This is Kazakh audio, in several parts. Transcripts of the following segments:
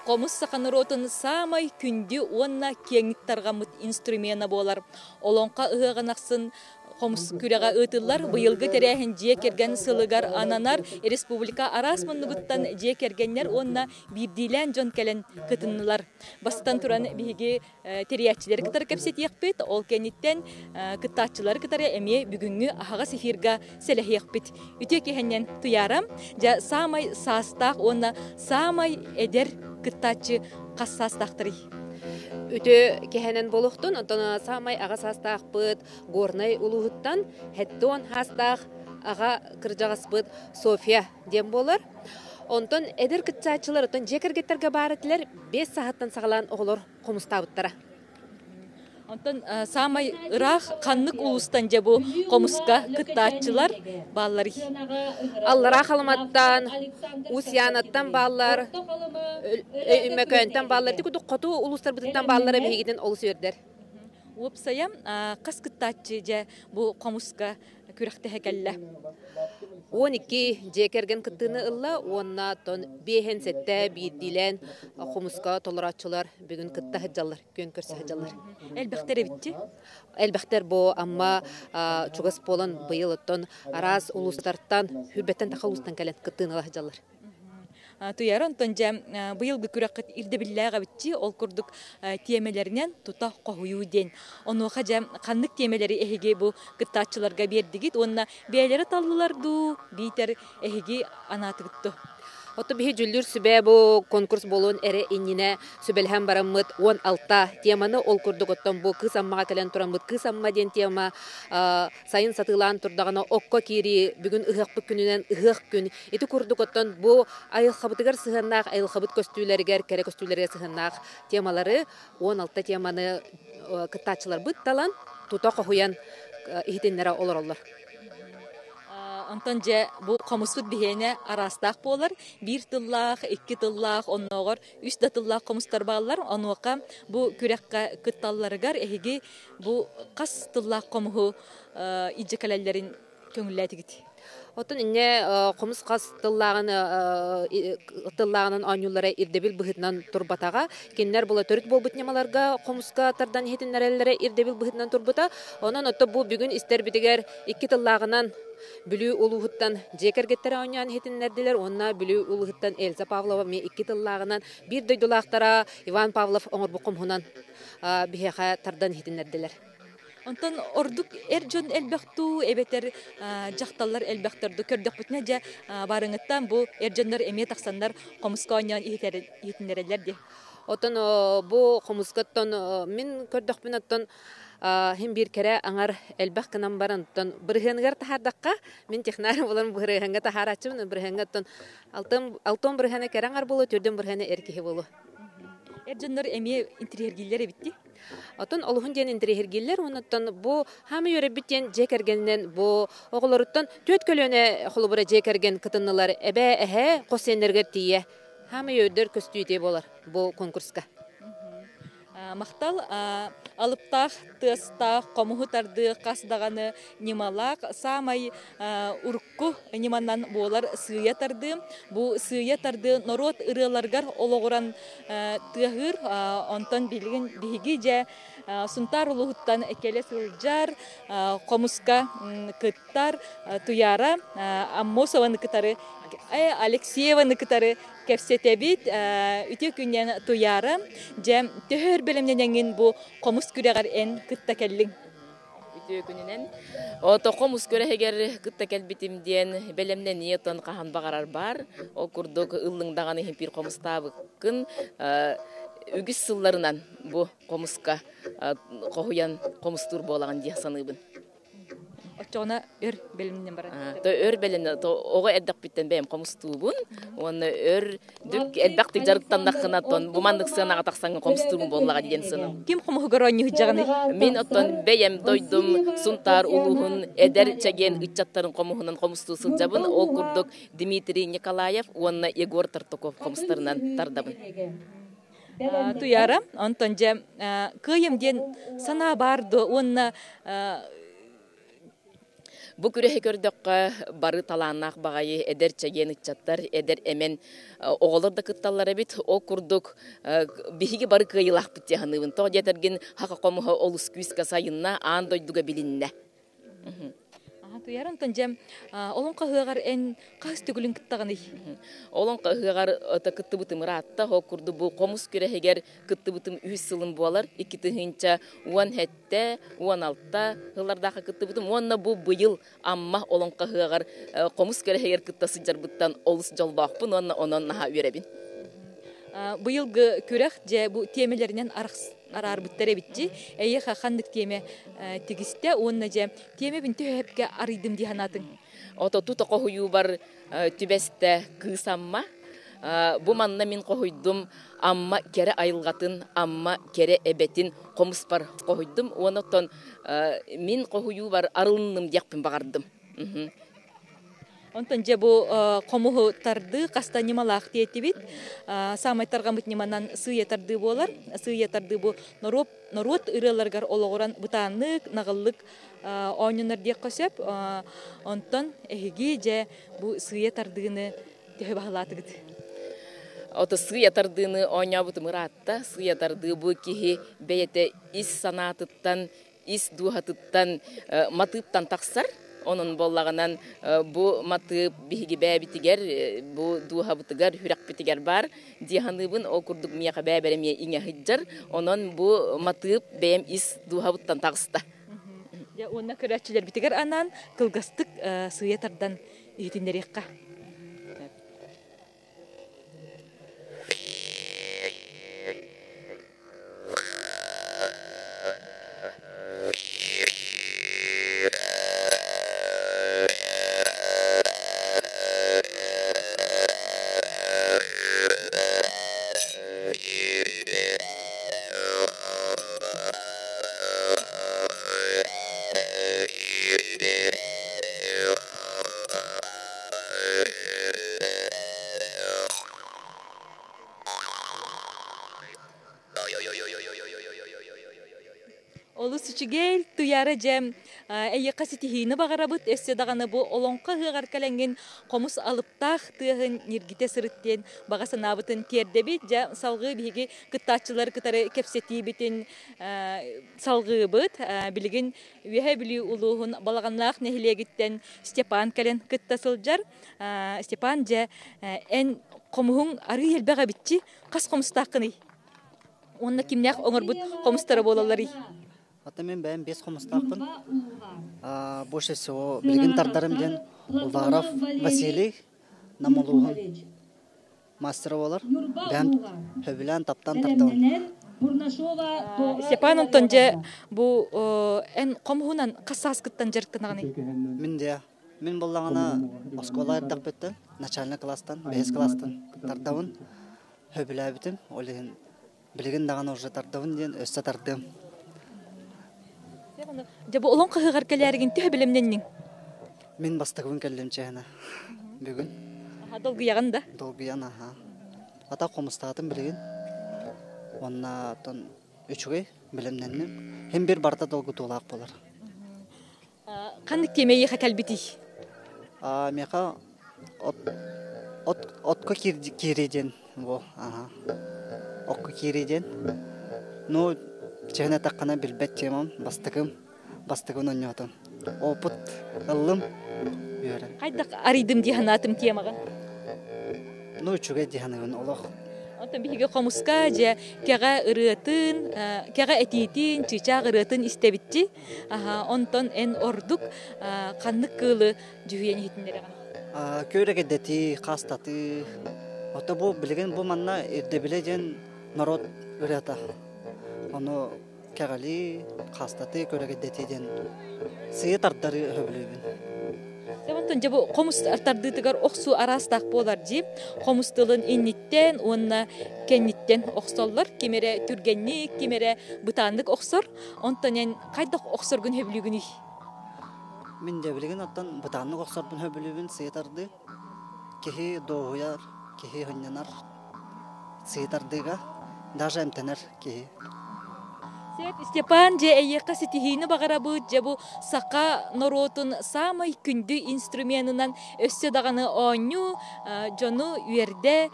Комус сақаныротын самай күнді онна кеңіттарғамыт инструмена болар. Олонқа ұғанақсын Комус күрәгә ытыллар быелгы тәрәһен жие кергән сылыгар ананар республика арасмыннугуттан жие кергәннәр онна бирдилән жон кәлән кытыннылар. Бастан туран биге терәячиләр кытар кәпсет якпет, ол кәниттән кытачылар кытары әме бүгүнгү ахага сефирга селех якпет. Үтә кеһәннән туярам, жа самай састак онна самай эдер кытачы кассастактыры. Үтө кехенен болуқтун, онтона самай аға састақпыт, горнай улуғыттан, хеттон хастақ аға кыржағаспыт София дем болар. Онтон эдер кытчачылар, онтон жекергеттерге барытылар 5 сағаттан сағалан оғылыр қомыстабыттара. Онтон самай ырах қаннык улустан жабу комуска кыттаатчылар баллары. Аллара халматтан, усянаттан баллар, өмөкөнтан баллар, тикуду коту улустар бытыттан баллары бейгиден олус өрдер. Уопсаям қас кыттаатчы жа бу комуска күрәхте хәкәллә. 12 жекерген кыттыны ылла, онна тон бейхен сетте бейдилен комуска толыратчылар бүгін кытта хаджалар, көн көрсі хаджалар. Әлбәқтер битти? Әлбәқтер бу, амма чугас болан быйыл оттон араз улустартан, хүрбеттен тақа улустан кәлен кыттыны хаджалар. Туяран тонжа быйылгы күрәккет ирдебилләгә битти, ол курдук темеләреннән тута кохую ден. Оны хаҗа канлык темеләре эһиге бу кыттачыларга бердигит, онна бәйләре таллыларду, битер эһиге анатыгытты. Отто бихи жүллүр сүбе бу конкурс болуын эре иннине сүбелһәм бараммыт 16 теманы ол курдук оттон бу кыз аммага келен тураммыт. Кыз амма ден тема сайын сатылан турдагана окко кири бүгүн ыгыкпы күнүнен ыгык күн. Ити курдук оттон бу айылхабытыгар сыгыннак, айылхабыт көстүүләргә, кере көстүүләргә сыгыннак темалары 16 теманы кыттачылар бытталан тута кохуян ихтеннәре олороллар. Антон же бу комустут бихене арастак болар, 1 тыллах, 2 тыллах, онногор 3 тыллах комустар баллар, онука бу күрәккә кытталларыгар эһиге бу кас тыллах комуху иҗекәләләрен көңүлләтигит. Отын инне комус кас тыллагынан анюлары ирдебил быһытнан турбатага, киннер була төрүт болбут немаларга комуска тардан хетиннәреләре ирдебил быһытнан турбата, онан отто бу бүгүн истер битигер 2 тыллагынан Бүлүү улуғыттан жекергеттері ойнан хетінлерділер, онна бүлүү улуғыттан Эльза Павлова ме 2 тыллағынан бір дөйдулақтара Иван Павлов оңыр бұқым хунан бігеға тардан хетінлерділер. Онтан ордук жон элбекту эбетер жақталар элбектерді көрдік бүтіне жа барыңыттан бұл жондар эме тақсандар комуска ойнан хетінлерелер де. Отан бұл комускаттан мен көрдік бүтін Хим bir kere angar elbaq kanam baranton birhengar tahardaqqa men texnar bolan birhenga taharachım birhenga ton alton birhene kerangar bolu türden birhene erkehe bolu. Erjonlar emi interiergiller bitti. Aton olhun den interiergiller onattan bu hamı yöre biten jekergenden bu oğullaruttan töt kölöne holubura jekergen kıtınlar ebe ehe qosenlerge tiye hamı yöder köstüyde bolar bu konkurska. Мақтал алыптақ, тыстақ, комухутарды қасдағаны немалақ, самай урыққы неманнан болар сүйетарды. Бұл сүйетарды народ ырыларғар олығыран тұғыр, онтан білген бігі же сұнтар ұлығыттан әкелі сылжар, комуска кыттар, туяра, Аммосованы кытары, Алексееваны кытары кепсетебит, үте күнен туяра, жем төхөр бөлімнен әңін бұл комус күрегар ән кытта кәлің. Үте күнінен, ото комус күрегер кытта кәлбітім ден бөлімнен ниетон қахан бағарар бар, о күрдік ұлыңдағаны хемпир комустабы күн, үгіс сылларынан бұл комуска қоғуян комустур болаған дия саныбын. Очоғына өр бөлімнен бара. Өр бөлімнен, оғы әддақ біттен бәйім комустубын, оны өр дүк әддақтық жарықтандақына тон, бұмандық сығанаға тақсаңын комустубын болаға деген сының. Кем қомығығыр ойны жағыны? Мен оттон бәйім тойдым, сұнтар ұлығын, әдер чәген үтчаттарын комуғынан комусту сылжабын, ол күрдік Дмитрий Николаев, оны Егор Тартуков комустарынан тардабын. Туяра, онтон жа күйімден сана барды, оны Бу күрәһе көрдөккә бары талааннак багайы эдер чеген ичаттар, эдер эмен оголор да кытталлар бит, о курдук биһиги бары кыйылак бит яһаныбын. То жетерген хака комуха олус күскә сайынна аан дойдуга билинне. Туярын тонжем олон кахыгар эн кас түгүлүн кыттаганы. Олон кахыгар ата кыттыбытым ратта хо курду бу комус күрәһегер кыттыбытым 3 сылым болар. 2 тыгынча 10 хетте, 16 хыллардагы кыттыбытым. Онна бу быйыл амма олон кахыгар комус күрәһегер кыттасы жарбыттан олус жолбакпын, онон наха үрәбин. Быйылгы күрәх же бу темелеринен арар бүттәре битти. Әйе хахандык теме тигисте онна же теме бин төһәпкә арыйдым диханатын. Ото тута кохую бар түбәстә кысамма. Бу манна мин кохуйдум амма кере айылгатын, амма кере эбетин комус бар кохуйдум. Онотон мин кохую бар арылынным дияқпын багардым. Онтон же бу комуху тарды кастанималак тиетибит. Самайтарга мытниманан сыя тарды болар. Сыя тарды бу народ ырыларгар ологоран бутанлык, нагыллык ойнунар дия косеп. Онтон эхиги же бу сыя тардыны төһөбахлатыгыт. Ото сыя тардыны ойнабытым ратта. Сыя тарды бу кихи бейете ис санатыттан, ис дуhатыттан, матыптан таксар. Onun bolлаганан бу маты биһиги бәбитигер, бу дуһабытыгар хүрәк битигер бар. Диханыбын о курдук мияка бәбәреме иңе хиджар. Онон бу маты бәм ис дуһабыттан тагыста. Я онна көрәчиләр битигер анан кылгастык сыятардан итиннәреккә. Олусучугел туяра жем эйе каситихини багарабыт эссе даганы бу олонка хыгар каленген комус алыптах тыгын ниргите сырыттен багасанабытын тердебит жа салгы биги кыттачылар кытары кепсети битин салгы быт билген веhe били улугун балаганлах нехилегиттен Степан кален кыттасылжар. Степан же эн комугун ары елбега битчи кас комустакыны. Онна кимнях оңорбут комустары болалары. Ата мен бәйім 5 комустақпын. Больше всего білген тардарым ден Улдаров Василий Намолуғын мастері болар. Бәйім хөбілен таптан тартауын. Степан Антон же бұл ән комуғынан қасас кыттан жарыққынағыны? Мен болағына оскола ердақ бетті. Начальный класстан, 5 класстан тартауын. Хөбілі бітім. Білген дағаны уже тартауын ден өсті тартауын. Жабы олон қағығар кәләрігін түхі білімненнің? Мен бастығын кәлем чәйіні бүгін. Долгияған да? Долгиян, аха. Ата қомыстағатын білген. Онна тон үшіғей білімненнің. Хем бір барда долғы туылақ болар. Қандық темейі қакәлбеті? Меқа отқа кереден. Отқа кереден. Ну, чәйіне таққана білбәт темам, бастығын ойнатым. Опыт, ылым, үйерін. Қайдақ аридым дейханатым темаға? Ну, үшіге дейханығын олық. Онтан бігі қомысқа жа кәға ұрытын, кәға әтейтін, чүйчақ ұрытын істебітті. Онтан ән ордық қаннық қылы жүхейен етіндері ғана. Көйреге дәті, қастаты. Ота бұл білген бұл манна ерде біледен народ ұрыта. Onu kağali, kastati, körege deteden sıyı tartları höblübün. Sevanton jabo komus tartарды тыгар оксу арастак болар дип, комустылын инниттен, онна кенниттен оксоллар, кемере түргенник, кемере бутандык оксор, онтонен кайдак оксоргун höblügүнү. Мен де билген оттан бутандык оксорбун höblübün сıyı тарды. Кехи doğuyar, кехи хыннанар. Сıyı тардыга даже эмтенер кехи. Степан же эйекка ситихини багарабыт же бу сака норотун самай күндү инструментынан өссө даганы оонню жону үерде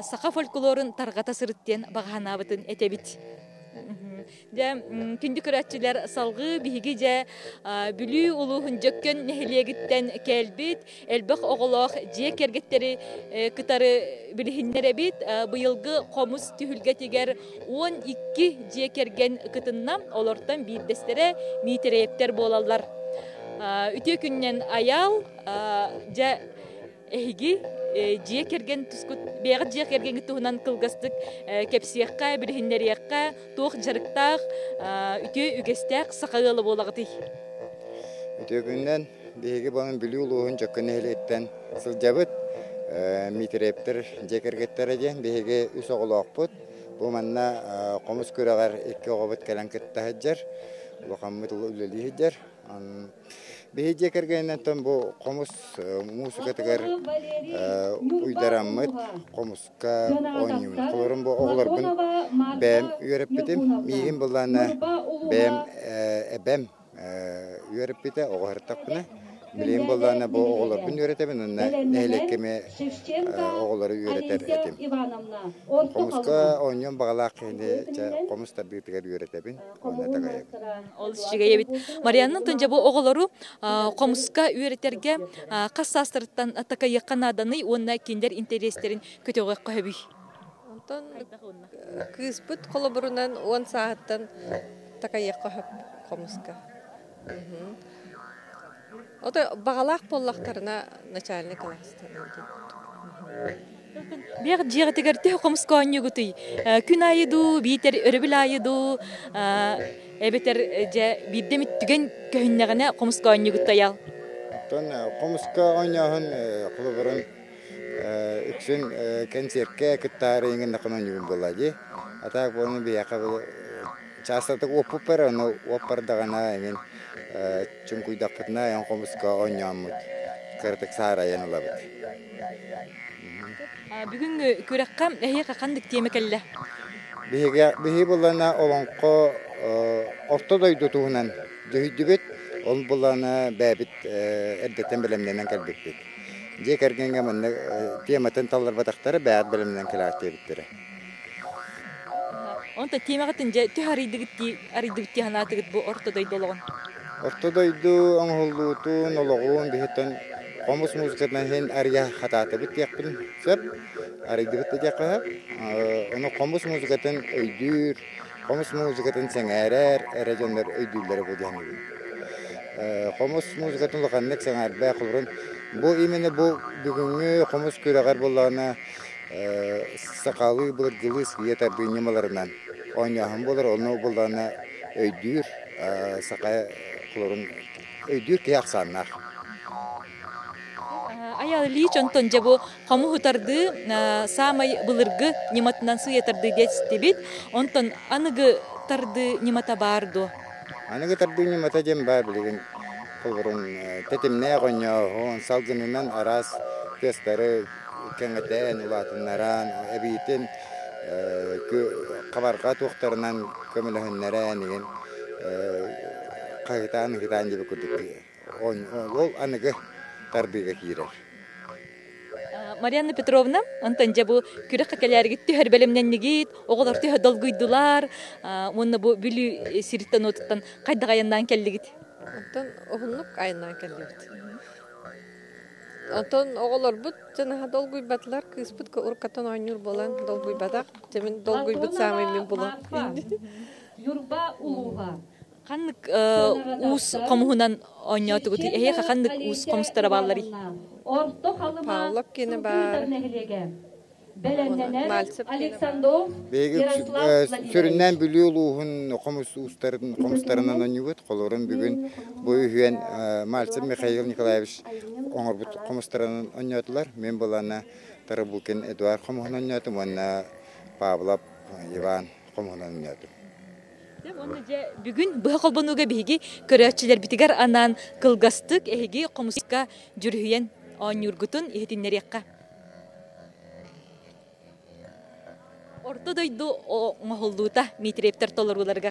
сака фольклорун таргата сырыттен баганабытын этебит. Же күндү көрәтчилер салгы биһиги же бүлүү улуухун жөккөн нехилиегиттен келбит, элбэх оголох же кергеттери кытары билихиннеребит, быйылгы комус түһүлгэ тигер 12 же керген кытынна олортон биирдестере митерептер болалар. Үтө күннен аял же эһиги жие керген түскүт бега жие керген туһунан кылгастык кепсиякка билихиннериякка туох жарыктаах үтө үгестек сакагылы болагыты. Үтө күннен беги баны билүү улуун жөккөн элеттен сылжабыт митерептер жие кергеттер же беги үс оголоокпут. Бу манна комус көрөгөр эки огобут келен кыттахыжар. Бу хаммыт үлелихижар. Беги кергеннен бу комус музыка тегер уйдараммыт комуска ойнуйт. Колорун бу оглорбун бем үйрөп битим. Мигин буллана бем эбем үйрөп бите огортакпына. Билим буллана бу оглорбун үйрөтөбүн. Нейлекеме оглору үйрөтөр этим. Комуска ойнуйм багалак кенде комустар битигер үйрөтөбүн. Онда тагай. Ол шиге бит. Мариянның төнҗә бу оголору комуска үйрәтергә кассастырдан атакай канаданы онда киндер интерестерин көтөгө кайбый. Онтон кыспыт колобурунан 10 сааттан такай кахып комуска. Ото багалак боллактарына начальник класста. Бер жига тегерте комуска ойнугуты. Күн айыду, битер өрөбүл айыду, эбетер же биддемит түген көйнөгөнө комуска ойнугутаял. Тон комуска ойногон колобурун үксүн концертке кыттарынгын наканын болажы. Атак бону бияка частатык опупер, но опардагана эмен чункуйдакпытна ян комуска ойномут. Кыртык сарайын улабыт. Бүгүн көрөккө эйе кандык темекелле. Биһи булана олонко ортодойду туунан дөйдүбүт, ол булана бәбит эрдетен билемнен келбит. Же кергенге мен тематын таллар батактары бәят билемнен келактебиттер. Онта темагатын же төхаридигити, аридигити ханатыгыт бу ортодойду болгон. Ортодойду оңоллуутун ологуун бихеттен комус музыкатынан хен ария хататы бит якпын сөп аридигити жакап оны комус музыкатын өйдүр комус музыкатын сеңерер эрежендер өйдүрлөр болгон. Комус музыкатын логаннык сеңер бай кылырын бу именно бу бүгүнгү комус көрөгөр болгона сакалы булар гылыс етер бинемаларынан ойнаган болор оны болгона өйдүр сакай кылырын өйдүр кыяксаннар. Аял лич онтон жабу кому хутарды самай былыргы нематынан сыятарды дестебит онтон аныгы тарды немата бардо. Аныгы тарды немата жем бар билген кылырын тетимне гоньо он салгынынан арас тестары кеңетен улатыннаран эбитин кабарга туктарынан көмөлөннөрөн деген кайтан китан деп көрдүк. Ол аныгы тардыга кирер. Марьяна Петровна, онтон жабу күрөк келерге төһөр белемнен нигит, оголор төһө долгуйдулар, мунна бу бүлү сириттен отуттан кайда каяндан келдигит. Онтон огунлук айынан келдигит. Онтон оголор бут жана долгуйбатлар кыспыт уркатан ойнур болан долгуйбадак, жемин долгуйбут самый мен болон. Юрба улуга. Каннык ус комуһунан ойнотугут, эһе каннык ус комустара баллары. Орто халыма Павлов кene бар. Беленденер Мальцев Александров Сөрүннән бүлүү улуухун комустарынан ойнугут, колорун бүгүн бу үйен Мальцев Михаил Николаевич оңорбут комустарынан ойнотулар. Мен болана Тарабулкин Эдуард комуһунан ойнотум, онна Павлов Иван комуһунан ойнотум. Бүгүн бу колбонуга биги көрөчүлөр битигер анан кылгастык эги комуска жүрүен ойнургутун ихтиннерекка. Ортодойду оңолдуута митрептер толоруларга.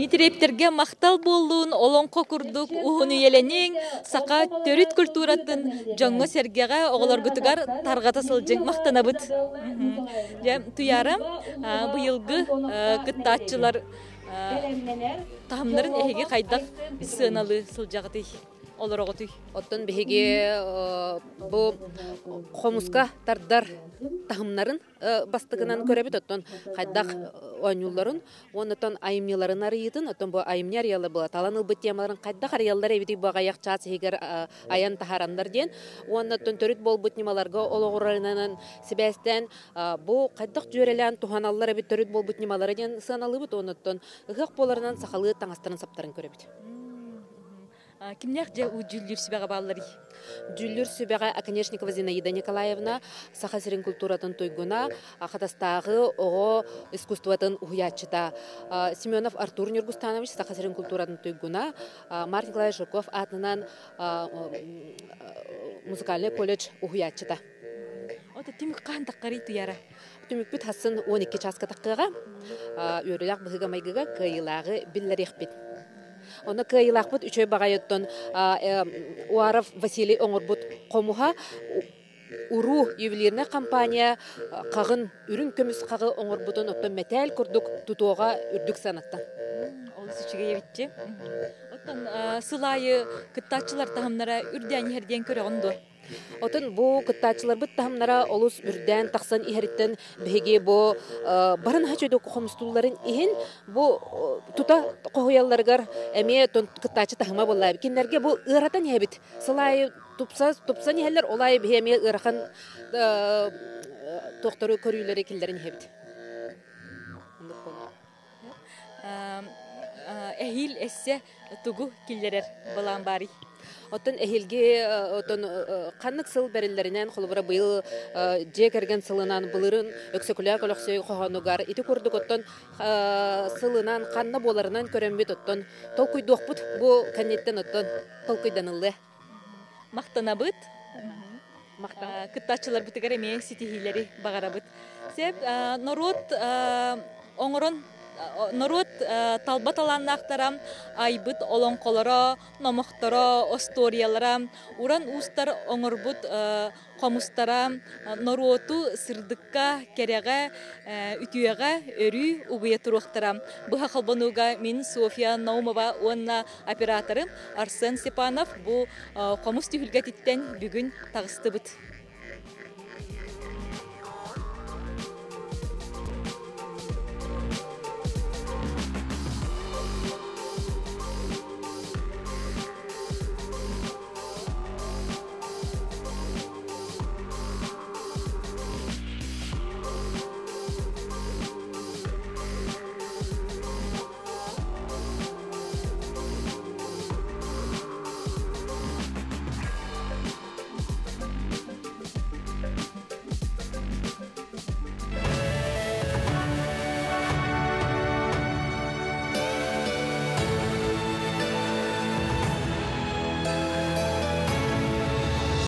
Митрептерге мақтал болуын олонқо күрдік уғыны еленең сақа төріт культуратын жоңғы сергеға оғыларғытығар тарғата сылжың мақтанабыт. Туярам бұйылғы күттатчылар тахымларын әйге қайдақ сыналы сылжағыды. Олороготы. Оттон биһиги бу хомуска тардар тахымнарын бастыгынан көрөбүт оттон хайдак оюлларын онотон айымныларын арыйытын оттон бу айымняр ялы була таланыл бу темаларын кайдак арыяллар эбити багаяк чаат хигер аян тахарандар ден онотон төрүт болбут немаларга ологурарынан сибестен бу кайдак жөрелен туханаллар эбит төрүт болбут немалары ден саналыбыт онотон ыгак боларынан сахалы таңастарын саптарын көрөбүт. Кимнях же у Джуллюр Сибега баллари? Джуллюр Сибега Аконечникова Зинаида Николаевна сахасырын культуратын тойгуна, ахатастағы оғы искусстватын уячыта. Семенов Артур Нюргустанович сахасырын культуратын тойгуна, Марк Николаевич Жуков атынан музыкальный колледж уячыта. Ота тимик қан таққари туяра? Тимик бит хасын 12 часка таққыға, өрілақ бұғыға майгыға кайылағы билларих бит. Оны кайылақпыт үшөй бағайыттон Уаров Василий Оңырбут қомуға уру ювелирная компания қағын үрін көміс қағы Оңырбутын оттон мәтәл күрдік тұтуға үрдік санаттан. Ол сүшіге ебітчі. Оттан сылайы күттатчылар тағымнара үрден ерден көрі оңды. Отын бу кыттачылар бит тахымнара олус үрдән тахсан иһәриттен беге бу барын хачыды комстулларын иһин бу тута коһуялларгар эме тон кыттачы тахыма буллар. Кинләргә бу ыратан һәбит. Сылай тупса нәһәлләр олай беме ырахан тохторы көрүләре килләрен һәбит. Эхил эссе тугу киллерер балан бари. Оттон эхилге оттон каннык сыл берилеринен холбура быйыл же керген сылынан былырын өксөкүлө колоксой когонугар ити курдук оттон сылынан канна боларынан көрөмбүт оттон толкуйдуокпут бу каннеттен оттон толкуйданылы мактанабыт кыттачылар битигер эме ситихилери багарабыт сеп народ оңорон Народ талбат аланнақтарам айбыт олонқолара, намақтара, осториялара, уран устар оңырбыт қомустара, народу сырдыққа, кереға, үтіяға, өрі, ұбыя тұруқтара. Бұға қалбануға мен София Наумова онна операторы Арсен Степанов бұл қомус түйілгәтіттен бүгін тағысты бұд.